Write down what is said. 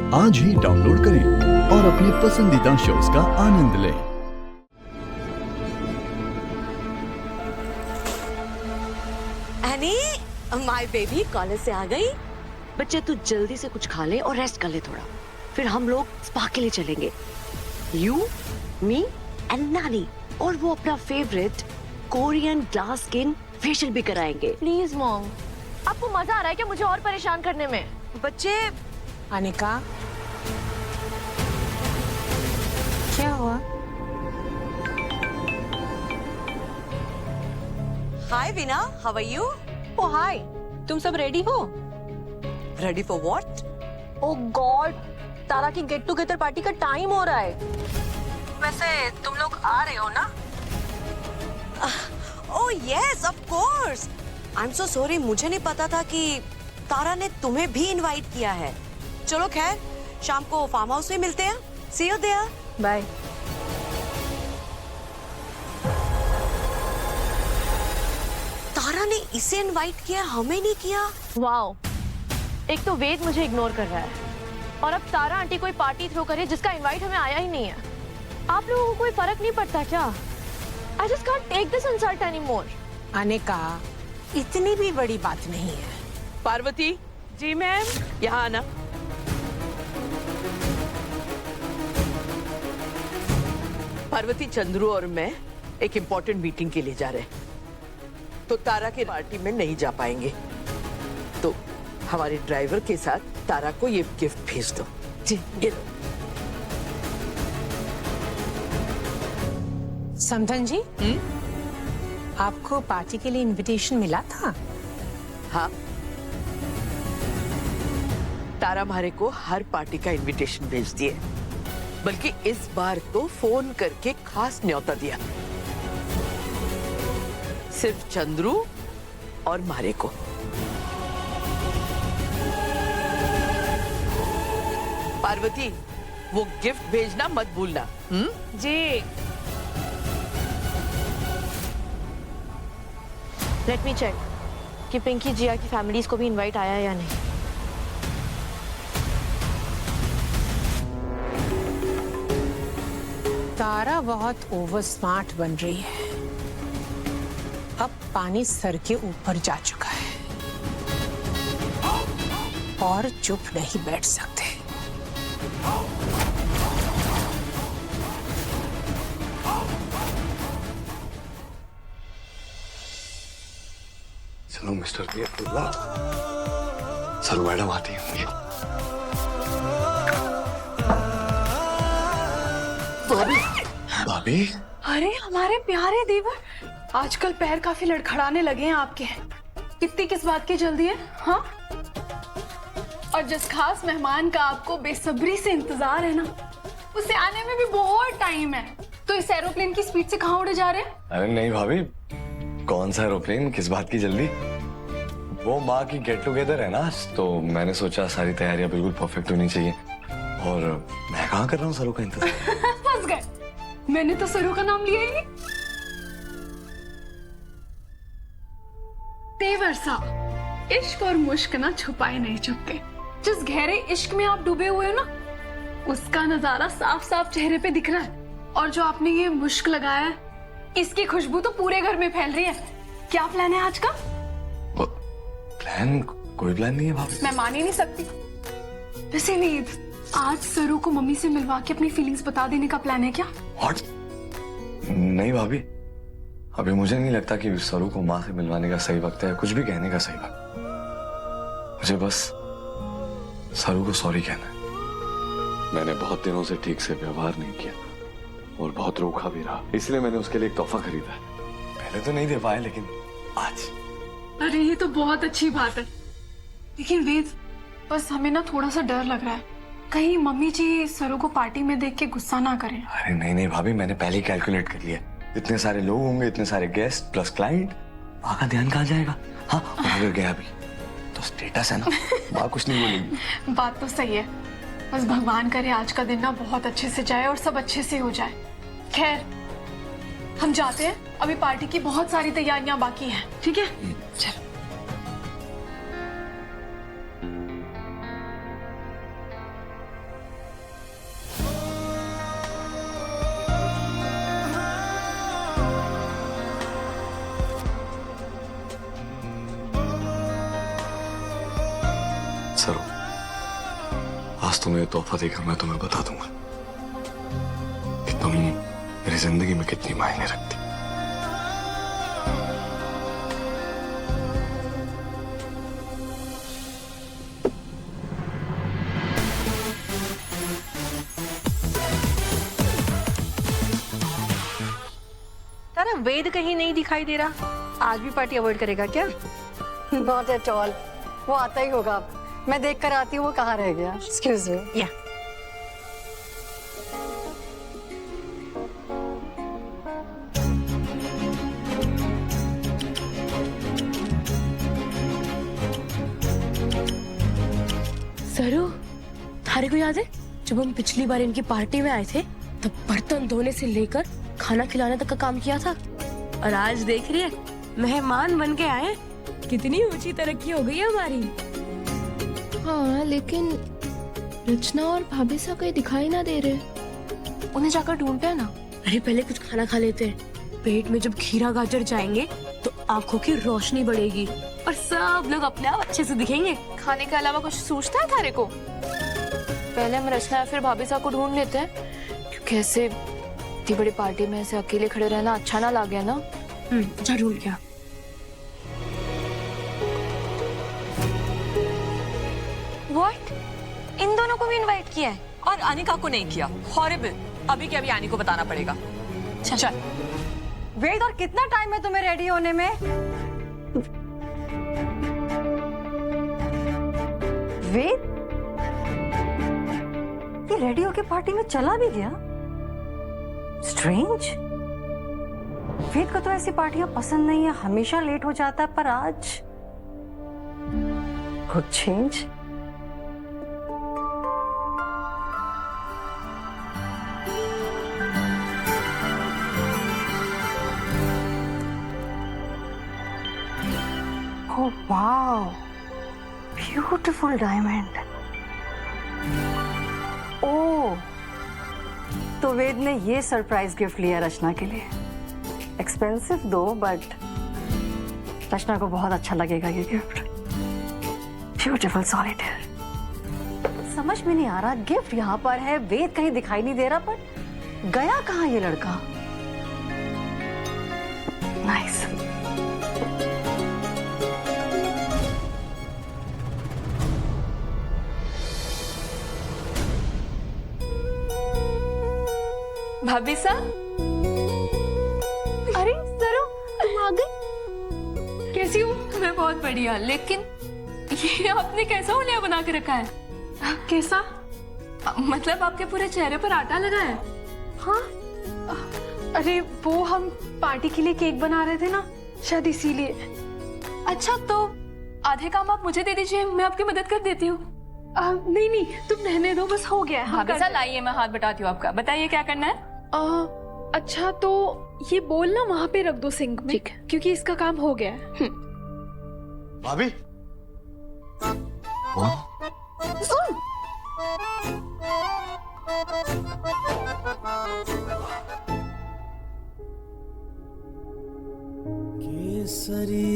आज ही डाउनलोड करें और अपने पसंदीदा शोज का आनंद लें। एनी, माय बेबी कॉलेज से आ गई। बच्चे तू जल्दी से कुछ खा ले और रेस्ट कर ले थोड़ा, फिर हम लोग स्पा के लिए चलेंगे। यू, मी एंड नानी, और वो अपना favourite Korean glass skin facial भी कराएंगे। प्लीज मॉम, आपको मजा आ रहा है क्या मुझे और परेशान करने में? बच्चे, अनिका, क्या हुआ? Hi Veena, how are you? Oh hi, तुम सब रेडी हो? Ready for what? Oh God, Tara की गेट टुगेदर पार्टी का टाइम हो रहा है। वैसे तुम लोग आ रहे हो ना? Oh yes, of course. I am so sorry, मुझे नहीं पता था कि तारा ने तुम्हें भी इनवाइट किया है। चलो खैर, शाम को फार्म हाउस में मिलते हैं। सी यू देयर। बाय। तारा ने इसे इनवाइट किया, हमें नहीं किया। वाओ, एक तो वेद मुझे इग्नोर कर रहा है और अब तारा आंटी कोई पार्टी थ्रो करे जिसका इनवाइट हमें आया ही नहीं है। आप लोगों को कोई फर्क नहीं पड़ता क्या? I just can't take this insult anymore. Anika, इतनी भी बड़ी बात नहीं है। पार्वती जी मैम, यहाँ आना। पार्वती, चंद्रू और मैं एक इम्पोर्टेंट मीटिंग के लिए जा रहे हैं, तो तारा के पार्टी में नहीं जा पाएंगे, तो हमारे ड्राइवर के साथ तारा को ये गिफ्ट भेज दो। जी, ये लो। समधन जी, आपको पार्टी के लिए इनविटेशन मिला था? हाँ, तारा हमारे को हर पार्टी का इनविटेशन भेज दिए, बल्कि इस बार तो फोन करके खास न्योता दिया, सिर्फ चंद्रू और मारे को। पार्वती, वो गिफ्ट भेजना मत भूलना। जी। लेट मी चेक कि पिंकी जिया की फैमिलीज को भी इनवाइट आया या नहीं। तारा बहुत ओवर स्मार्ट बन रही है। अब पानी सर के ऊपर जा चुका है और चुप नहीं बैठ सकते। चलो मिस्टर दियाफुल्ला, सर मैडम आती होंगी। भाभी, अरे हमारे प्यारे देवर, आजकल पैर काफी लड़खड़ाने लगे हैं आपके। कितनी किस बात की जल्दी है? हाँ, और जिस खास मेहमान का आपको बेसब्री से इंतजार है ना, उसे आने में भी बहुत टाइम है। तो इस एरोप्लेन की स्पीड से कहाँ उड़े जा रहे हैं? अरे नहीं भाभी, कौन सा एरोप्लेन, किस बात की जल्दी? वो माँ की गेट टुगेदर है ना, तो मैंने सोचा सारी तैयारियां बिल्कुल परफेक्ट होनी चाहिए। और मैं कहाँ कर रहा हूँ सरों का इंतजार। फंस गए, मैंने तो सरू का नाम लिया ही नहीं। तेवर साहब, इश्क और मुश्क ना छुपाए नहीं छुपते। जिस गहरे इश्क में आप डूबे हुए हो ना, उसका नजारा साफ साफ चेहरे पे दिख रहा है। और जो आपने ये मुश्क लगाया है, इसकी खुशबू तो पूरे घर में फैल रही है। क्या प्लान है आज का? प्लान? कोई प्लान नहीं है भाभी। मैं मान ही नहीं सकती। वैसे वेद, आज सरू को मम्मी से मिलवा के अपनी फीलिंग्स बता देने का प्लान है क्या? What? नहीं भाभी, अभी मुझे नहीं लगता कि सरू को माँ से मिलवाने का सही वक्त है, कुछ भी कहने का सही वक्त। मुझे बस सरू को सॉरी कहना है। मैंने बहुत दिनों से ठीक से व्यवहार नहीं किया और बहुत रोका भी रहा, इसलिए मैंने उसके लिए एक तोहफा खरीदा है। पहले तो नहीं दे पाए, लेकिन आज। अरे ये तो बहुत अच्छी बात है, लेकिन वेद, बस हमें ना थोड़ा सा डर लग रहा है, कहीं मम्मी जी सरू को पार्टी में देख के गुस्सा ना करें। अरे नहीं नहीं भाभी, मैंने पहले ही कैलकुलेट कर लिया। इतने सारे लोग होंगे, इतने सारे गेस्ट प्लस क्लाइंट, माँ का ध्यान कहाँ जाएगा? हाँ, और अगर गया भी तो स्टेटस है ना, माँ कुछ नहीं बोलेगी। बात तो सही है, बस भगवान करे आज का दिन ना बहुत अच्छे से जाए और सब अच्छे से हो जाए। खैर, हम जाते हैं, अभी पार्टी की बहुत सारी तैयारियां बाकी हैं, ठीक है? चलो। बस तुम्हें तोहफा देकर मैं तुम्हें बता दूंगा कि तुम मेरी जिंदगी में कितनी मायने रखती। तारा, वेद कहीं नहीं दिखाई दे रहा। आज भी पार्टी अवॉइड करेगा क्या? नॉट एट ऑल, वो आता ही होगा। मैं देख कर आती हूँ वो कहाँ रह गया। Excuse me. या सरू, थारे को याद है जब हम पिछली बार इनकी पार्टी में आए थे तब बर्तन धोने से लेकर खाना खिलाने तक का काम किया था, और आज देख रही है मेहमान बन के आए। कितनी ऊंची तरक्की हो गई है हमारी। हाँ, लेकिन रचना और भाभी सा कहीं दिखाई ना दे रहे। उन्हें जाकर ढूंढते हैं ना। अरे पहले कुछ खाना खा लेते हैं। पेट में जब खीरा गाजर जाएंगे तो आंखों की रोशनी बढ़ेगी और सब लोग अपने आप अच्छे से दिखेंगे। खाने के अलावा कुछ सूझता है थारे को? पहले हम रचना या फिर भाभी सा को ढूंढ लेते हैं, क्योंकि ऐसे इतनी बड़ी पार्टी में ऐसे अकेले खड़े रहना अच्छा ना लगे ना। जा ढूंढ गया। व्हाट? इन दोनों को भी इनवाइट किया है और अनिका को नहीं किया। हॉरिबल। अभी के अभी आनी को बताना पड़ेगा। चल। वेद, और कितना टाइम है तुम्हें रेडी होने में? वेद, ये रेडी होके पार्टी में चला भी गया? स्ट्रेंज। वेद को तो ऐसी पार्टियां पसंद नहीं है, हमेशा लेट हो जाता है, पर आज कुछ change. Oh wow, beautiful diamond. ओह, तो वेद ने ये सरप्राइज गिफ्ट लिया रचना के लिए। एक्सपेंसिव दो, बट रचना को बहुत अच्छा लगेगा ये गिफ्ट। Beautiful solitaire. समझ में नहीं आ रहा, गिफ्ट यहाँ पर है, वेद कहीं दिखाई नहीं दे रहा, पर गया कहाँ ये लड़का? नाइस। भाभी सा, अरे सरो, तुम आ गई। कैसी हो? मैं बहुत बढ़िया, लेकिन ये आपने कैसा होलिया बना के रखा है? कैसा? मतलब आपके पूरे चेहरे पर आटा लगा है? हाँ। अरे वो हम पार्टी के लिए केक बना रहे थे ना, शायद इसीलिए। अच्छा, तो आधे काम आप मुझे दे दीजिए, मैं आपकी मदद कर देती हूँ। नहीं नहीं, तुम रहने दो, बस हो गया है। भाभी सा, लाइए, मैं हाथ बटाती हूँ आपका। बताइए क्या करना है? अच्छा, तो ये बोल ना वहाँ पे रख दो सिंक में, ठीक है, क्योंकि इसका काम हो गया है। भाभी, सुन। केसरी